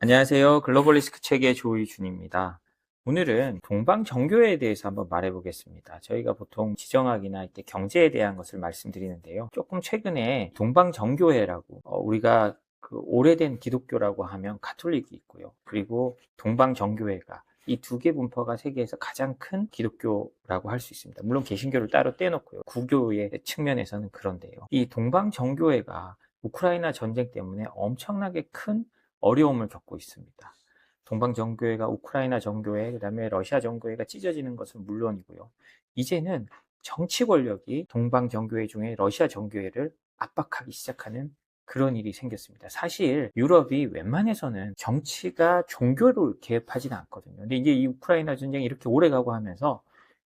안녕하세요. 글로벌 리스크 체계 조이준입니다. 오늘은 동방 정교회에 대해서 한번 말해 보겠습니다. 저희가 보통 지정학이나 이때 경제에 대한 것을 말씀드리는데요. 조금 최근에 동방 정교회라고 우리가 그 오래된 기독교라고 하면 가톨릭이 있고요. 그리고 동방 정교회가 이 두 개 분파가 세계에서 가장 큰 기독교라고 할 수 있습니다. 물론 개신교를 따로 떼놓고요. 구교의 측면에서는 그런데요. 이 동방 정교회가 우크라이나 전쟁 때문에 엄청나게 큰 어려움을 겪고 있습니다. 동방 정교회가 우크라이나 정교회, 그다음에 러시아 정교회가 찢어지는 것은 물론이고요. 이제는 정치 권력이 동방 정교회 중에 러시아 정교회를 압박하기 시작하는 그런 일이 생겼습니다. 사실 유럽이 웬만해서는 정치가 종교를 개입하지는 않거든요. 근데 이제 이 우크라이나 전쟁이 이렇게 오래 가고 하면서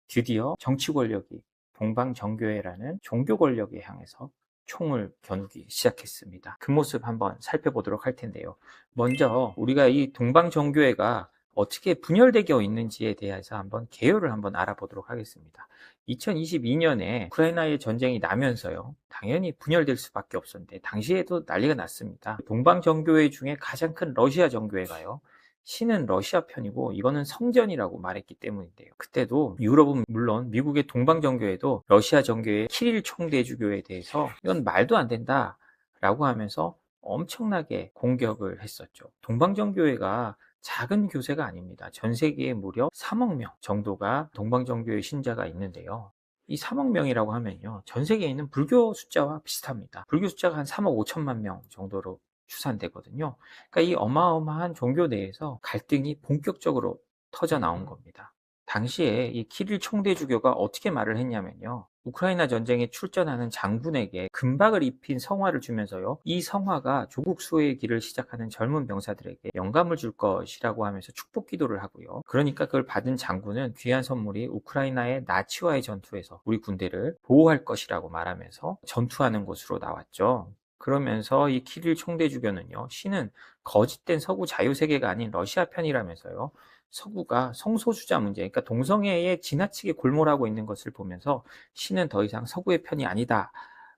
드디어 정치 권력이 동방 정교회라는 종교 권력에 향해서 총을 겨누기 시작했습니다. 그 모습 한번 살펴보도록 할 텐데요. 먼저 우리가 이 동방 정교회가 어떻게 분열되어 있는지에 대해서 한번 개요를 한번 알아보도록 하겠습니다. 2022년에 우크라이나의 전쟁이 나면서요, 당연히 분열될 수밖에 없었는데 당시에도 난리가 났습니다. 동방 정교회 중에 가장 큰 러시아 정교회가요, 신은 러시아 편이고 이거는 성전이라고 말했기 때문인데요. 그때도 유럽은 물론 미국의 동방 정교회도 러시아 정교회 키릴 총대주교에 대해서 이건 말도 안 된다 라고 하면서 엄청나게 공격을 했었죠. 동방정교회가 작은 교세가 아닙니다. 전 세계에 무려 3억 명 정도가 동방정교회 신자가 있는데요. 이 3억 명이라고 하면요, 전 세계에 있는 불교 숫자와 비슷합니다. 불교 숫자가 한 3억 5천만 명 정도로 추산되거든요. 그러니까 이 어마어마한 종교 내에서 갈등이 본격적으로 터져 나온 겁니다. 당시에 이 키릴 총대주교가 어떻게 말을 했냐면요, 우크라이나 전쟁에 출전하는 장군에게 금박을 입힌 성화를 주면서요, 이 성화가 조국 수호의 길을 시작하는 젊은 병사들에게 영감을 줄 것이라고 하면서 축복 기도를 하고요. 그러니까 그걸 받은 장군은 귀한 선물이 우크라이나의 나치와의 전투에서 우리 군대를 보호할 것이라고 말하면서 전투하는 곳으로 나왔죠. 그러면서 이 키릴 총대주교는요, 신은 거짓된 서구 자유세계가 아닌 러시아 편이라면서요, 서구가 성소수자 문제, 그러니까 동성애에 지나치게 골몰하고 있는 것을 보면서 신은 더 이상 서구의 편이 아니다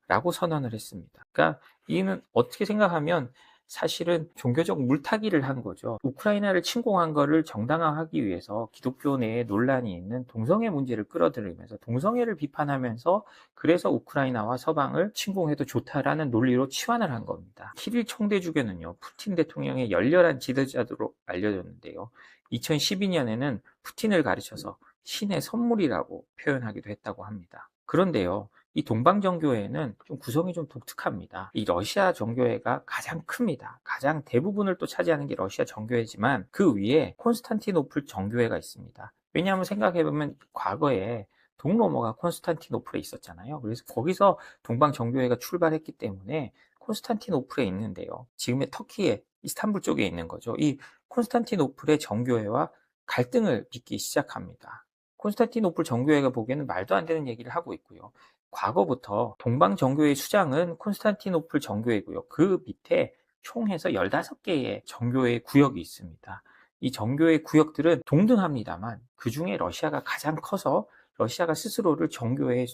라고 선언을 했습니다. 그러니까 이는 어떻게 생각하면 사실은 종교적 물타기를 한 거죠. 우크라이나를 침공한 거를 정당화하기 위해서 기독교 내에 논란이 있는 동성애 문제를 끌어들이면서 동성애를 비판하면서 그래서 우크라이나와 서방을 침공해도 좋다라는 논리로 치환을 한 겁니다. 키릴 총대주교는요, 푸틴 대통령의 열렬한 지도자로 알려졌는데요, 2012년에는 푸틴을 가르쳐서 신의 선물이라고 표현하기도 했다고 합니다. 그런데요, 이 동방정교회는 좀 구성이 좀 독특합니다. 이 러시아 정교회가 가장 큽니다. 가장 대부분을 또 차지하는 게 러시아 정교회지만 그 위에 콘스탄티노플 정교회가 있습니다. 왜냐하면 생각해보면 과거에 동로머가 콘스탄티노플에 있었잖아요. 그래서 거기서 동방정교회가 출발했기 때문에 콘스탄티노플에 있는데요, 지금의 터키의 이스탄불 쪽에 있는 거죠. 이 콘스탄티노플의 정교회와 갈등을 빚기 시작합니다. 콘스탄티노플 정교회가 보기에는 말도 안 되는 얘기를 하고 있고요. 과거부터 동방 정교회 수장은 콘스탄티노플 정교회고요. 그 밑에 총 해서 15개의 정교회 구역이 있습니다. 이 정교회 구역들은 동등합니다만 그 중에 러시아가 가장 커서 러시아가 스스로를 정교회의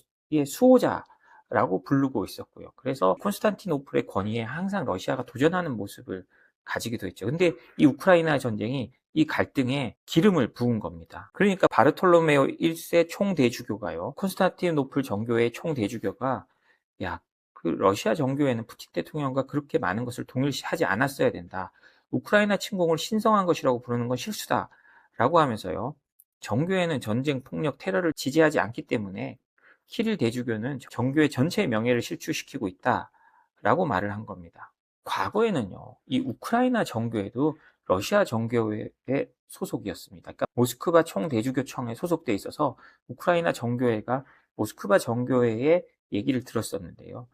수호자라고 부르고 있었고요. 그래서 콘스탄티노플의 권위에 항상 러시아가 도전하는 모습을 가지기도 했죠. 근데 이 우크라이나 전쟁이 이 갈등에 기름을 부은 겁니다. 그러니까 바르톨로메오 1세 총대주교가요, 콘스탄티노플 정교회 총대주교가, 야, 그 러시아 정교회는 푸틴 대통령과 그렇게 많은 것을 동일시하지 않았어야 된다. 우크라이나 침공을 신성한 것이라고 부르는 건 실수다. 라고 하면서요, 정교회는 전쟁, 폭력, 테러를 지지하지 않기 때문에 키릴 대주교는 정교회 전체의 명예를 실추시키고 있다. 라고 말을 한 겁니다. 과거에는요, 이 우크라이나 정교회도 러시아 정교회의 소속이었습니다. 그러니까 모스크바 총대주교청에 소속돼 있어서 우크라이나 정교회가 모스크바 정교회의 얘기를 들었었는데요.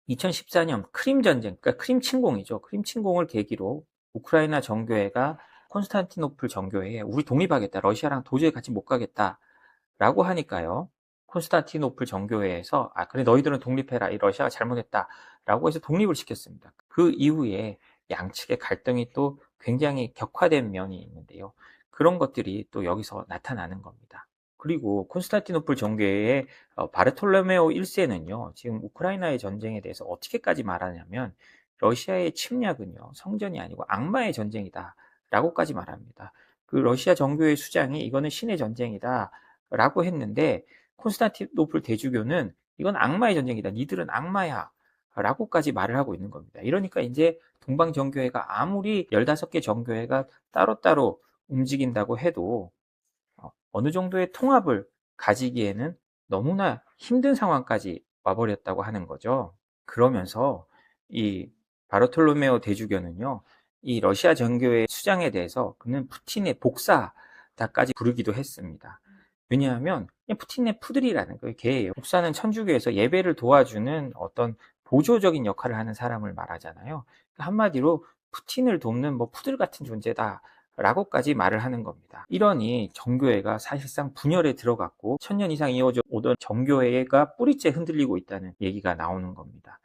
2014년 크림 전쟁, 그러니까 크림 침공이죠. 크림 침공을 계기로 우크라이나 정교회가 콘스탄티노플 정교회에 우리 독립하겠다, 러시아랑 도저히 같이 못 가겠다라고 하니까요, 콘스탄티노플 정교회에서 그래, 너희들은 독립해라, 이 러시아가 잘못했다라고 해서 독립을 시켰습니다. 그 이후에 양측의 갈등이 또 굉장히 격화된 면이 있는데요, 그런 것들이 또 여기서 나타나는 겁니다. 그리고 콘스탄티노플 정교회의 바르톨로메오 1세는요, 지금 우크라이나의 전쟁에 대해서 어떻게까지 말하냐면 러시아의 침략은요, 성전이 아니고 악마의 전쟁이다 라고까지 말합니다. 그 러시아 정교회 수장이 이거는 신의 전쟁이다 라고 했는데 콘스탄티노플 대주교는 이건 악마의 전쟁이다. 니들은 악마야. 라고까지 말을 하고 있는 겁니다. 이러니까 이제 동방정교회가 아무리 15개 정교회가 따로따로 움직인다고 해도 어느 정도의 통합을 가지기에는 너무나 힘든 상황까지 와버렸다고 하는 거죠. 그러면서 이 바르톨로메오 대주교는요, 이 러시아 정교회 수장에 대해서 그는 푸틴의 복사다까지 부르기도 했습니다. 왜냐하면 그냥 푸틴의 푸들이라는 거예요. 개예요. 복사는 천주교에서 예배를 도와주는 어떤 보조적인 역할을 하는 사람을 말하잖아요. 한마디로 푸틴을 돕는 뭐 푸들 같은 존재다 라고까지 말을 하는 겁니다. 이러니 정교회가 사실상 분열에 들어갔고 1000년 이상 이어져 오던 정교회가 뿌리째 흔들리고 있다는 얘기가 나오는 겁니다.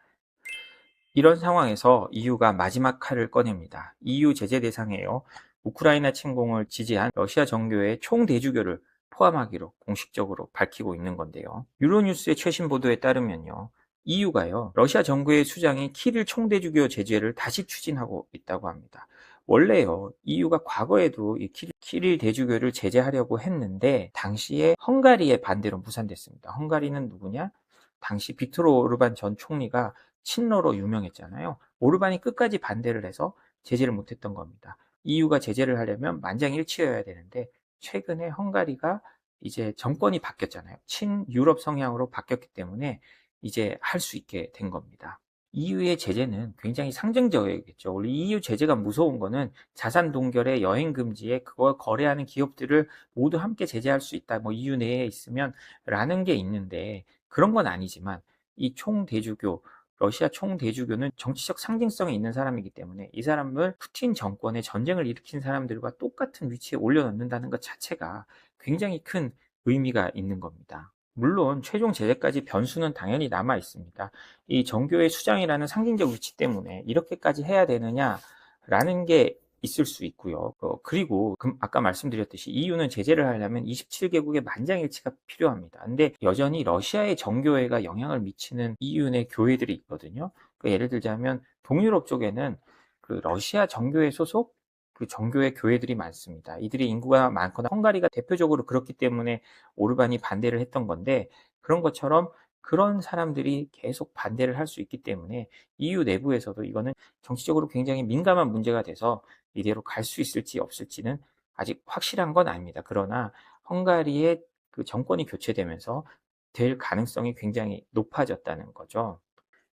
이런 상황에서 EU가 마지막 칼을 꺼냅니다. EU 제재 대상에요. 우크라이나 침공을 지지한 러시아 정교회의 총대주교를 포함하기로 공식적으로 밝히고 있는 건데요. 유로뉴스의 최신 보도에 따르면요. EU가요. 러시아 정교회 수장이 키릴 총대주교 제재를 다시 추진하고 있다고 합니다. 원래요. EU가 과거에도 이 키릴 대주교를 제재하려고 했는데 당시에 헝가리의 반대로 무산됐습니다. 헝가리는 누구냐? 당시 빅토르 오르반 전 총리가 친러로 유명했잖아요. 오르반이 끝까지 반대를 해서 제재를 못했던 겁니다. EU가 제재를 하려면 만장일치여야 되는데 최근에 헝가리가 이제 정권이 바뀌었잖아요. 친유럽 성향으로 바뀌었기 때문에 이제 할 수 있게 된 겁니다. EU의 제재는 굉장히 상징적이겠죠. 원래 EU 제재가 무서운 거는 자산 동결에 여행 금지에 그걸 거래하는 기업들을 모두 함께 제재할 수 있다. 뭐 EU 내에 있으면 라는 게 있는데 그런 건 아니지만 이 총대주교 러시아 총대주교는 정치적 상징성이 있는 사람이기 때문에 이 사람을 푸틴 정권의 전쟁을 일으킨 사람들과 똑같은 위치에 올려놓는다는 것 자체가 굉장히 큰 의미가 있는 겁니다. 물론 최종 제재까지 변수는 당연히 남아 있습니다. 이 정교회 수장이라는 상징적 위치 때문에 이렇게까지 해야 되느냐라는 게 있을 수 있고요. 그리고 아까 말씀드렸듯이 EU는 제재를 하려면 27개국의 만장일치가 필요합니다. 근데 여전히 러시아의 정교회가 영향을 미치는 EU 내 교회들이 있거든요. 예를 들자면 동유럽 쪽에는 그 러시아 정교회 소속 그 정교회 교회들이 많습니다. 이들이 인구가 많거나 헝가리가 대표적으로 그렇기 때문에 오르반이 반대를 했던 건데 그런 것처럼 그런 사람들이 계속 반대를 할 수 있기 때문에 EU 내부에서도 이거는 정치적으로 굉장히 민감한 문제가 돼서 이대로 갈 수 있을지 없을지는 아직 확실한 건 아닙니다. 그러나 헝가리의 그 정권이 교체되면서 될 가능성이 굉장히 높아졌다는 거죠.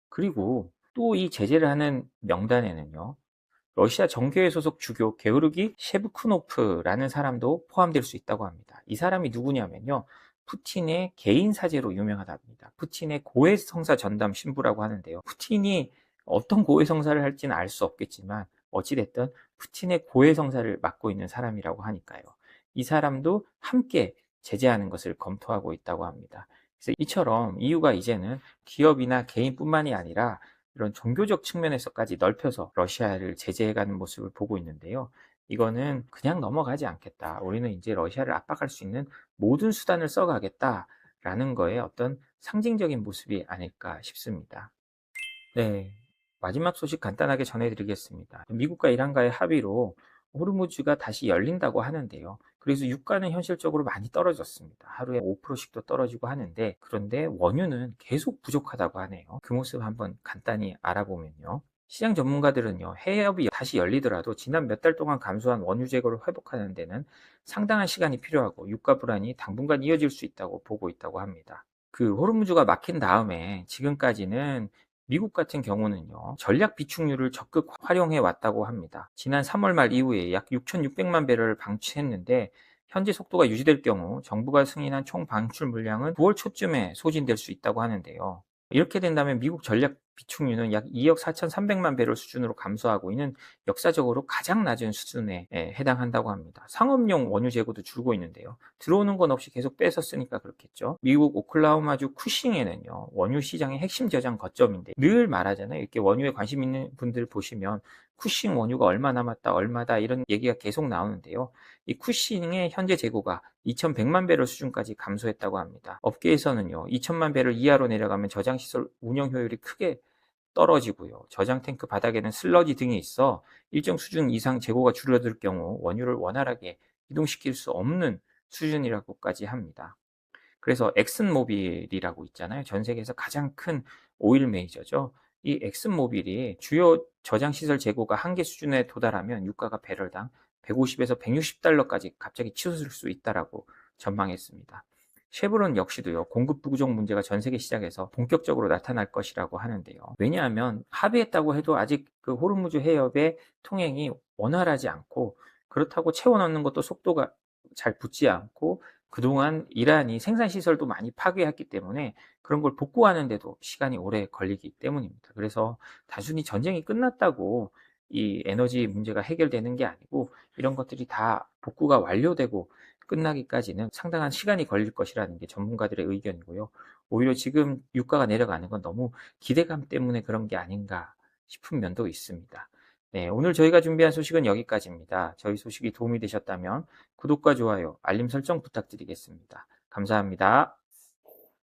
그리고 또 이 제재를 하는 명단에는요. 러시아 정교회 소속 주교 게오르기 셰브쿠노프라는 사람도 포함될 수 있다고 합니다. 이 사람이 누구냐면요. 푸틴의 개인 사제로 유명하답니다. 푸틴의 고해성사 전담 신부라고 하는데요. 푸틴이 어떤 고해성사를 할지는 알 수 없겠지만 어찌됐든 푸틴의 고해성사를 맡고 있는 사람이라고 하니까요. 이 사람도 함께 제재하는 것을 검토하고 있다고 합니다. 그래서 이처럼 EU가 이제는 기업이나 개인뿐만이 아니라 이런 종교적 측면에서까지 넓혀서 러시아를 제재해가는 모습을 보고 있는데요. 이거는 그냥 넘어가지 않겠다. 우리는 이제 러시아를 압박할 수 있는 모든 수단을 써가겠다라는 거에 어떤 상징적인 모습이 아닐까 싶습니다. 네. 마지막 소식 간단하게 전해드리겠습니다. 미국과 이란과의 합의로 호르무즈가 다시 열린다고 하는데요. 그래서 유가는 현실적으로 많이 떨어졌습니다. 하루에 5%씩도 떨어지고 하는데 그런데 원유는 계속 부족하다고 하네요. 그 모습 한번 간단히 알아보면요. 시장 전문가들은요. 해협이 다시 열리더라도 지난 몇 달 동안 감소한 원유 재고를 회복하는 데는 상당한 시간이 필요하고 유가 불안이 당분간 이어질 수 있다고 보고 있다고 합니다. 그 호르무즈가 막힌 다음에 지금까지는 미국 같은 경우는요, 전략 비축유를 적극 활용해 왔다고 합니다. 지난 3월 말 이후에 약 6,600만 배럴을 방출했는데, 현재 속도가 유지될 경우 정부가 승인한 총 방출 물량은 9월 초쯤에 소진될 수 있다고 하는데요. 이렇게 된다면 미국 전략 비축유는 약 2억 4,300만 배럴 수준으로 감소하고 있는 역사적으로 가장 낮은 수준에 해당한다고 합니다. 상업용 원유 재고도 줄고 있는데요. 들어오는 건 없이 계속 빼서 쓰니까 그렇겠죠. 미국 오클라호마주 쿠싱에는요. 원유 시장의 핵심 저장 거점인데 늘 말하잖아요. 이렇게 원유에 관심 있는 분들 보시면 쿠싱 원유가 얼마 남았다, 얼마다 이런 얘기가 계속 나오는데요. 이 쿠싱의 현재 재고가 2,100만 배럴 수준까지 감소했다고 합니다. 업계에서는요. 2,000만 배럴 이하로 내려가면 저장시설 운영 효율이 크게 떨어지고요. 저장 탱크 바닥에는 슬러지 등이 있어 일정 수준 이상 재고가 줄어들 경우 원유를 원활하게 이동시킬 수 없는 수준이라고까지 합니다. 그래서 엑슨모빌이라고 있잖아요. 전 세계에서 가장 큰 오일 메이저죠. 이 엑슨모빌이 주요 저장시설 재고가 한계 수준에 도달하면 유가가 배럴당 150에서 160달러까지 갑자기 치솟을 수 있다라고 전망했습니다. 쉐보론 역시도요, 공급 부족 문제가 전 세계 시장에서 본격적으로 나타날 것이라고 하는데요. 왜냐하면 합의했다고 해도 아직 그 호르무즈 해협의 통행이 원활하지 않고, 그렇다고 채워 넣는 것도 속도가 잘 붙지 않고, 그동안 이란이 생산시설도 많이 파괴했기 때문에 그런 걸 복구하는데도 시간이 오래 걸리기 때문입니다. 그래서 단순히 전쟁이 끝났다고 이 에너지 문제가 해결되는 게 아니고, 이런 것들이 다 복구가 완료되고 끝나기까지는 상당한 시간이 걸릴 것이라는 게 전문가들의 의견이고요. 오히려 지금 유가가 내려가는 건 너무 기대감 때문에 그런 게 아닌가 싶은 면도 있습니다. 네, 오늘 저희가 준비한 소식은 여기까지입니다. 저희 소식이 도움이 되셨다면 구독과 좋아요, 알림 설정 부탁드리겠습니다. 감사합니다.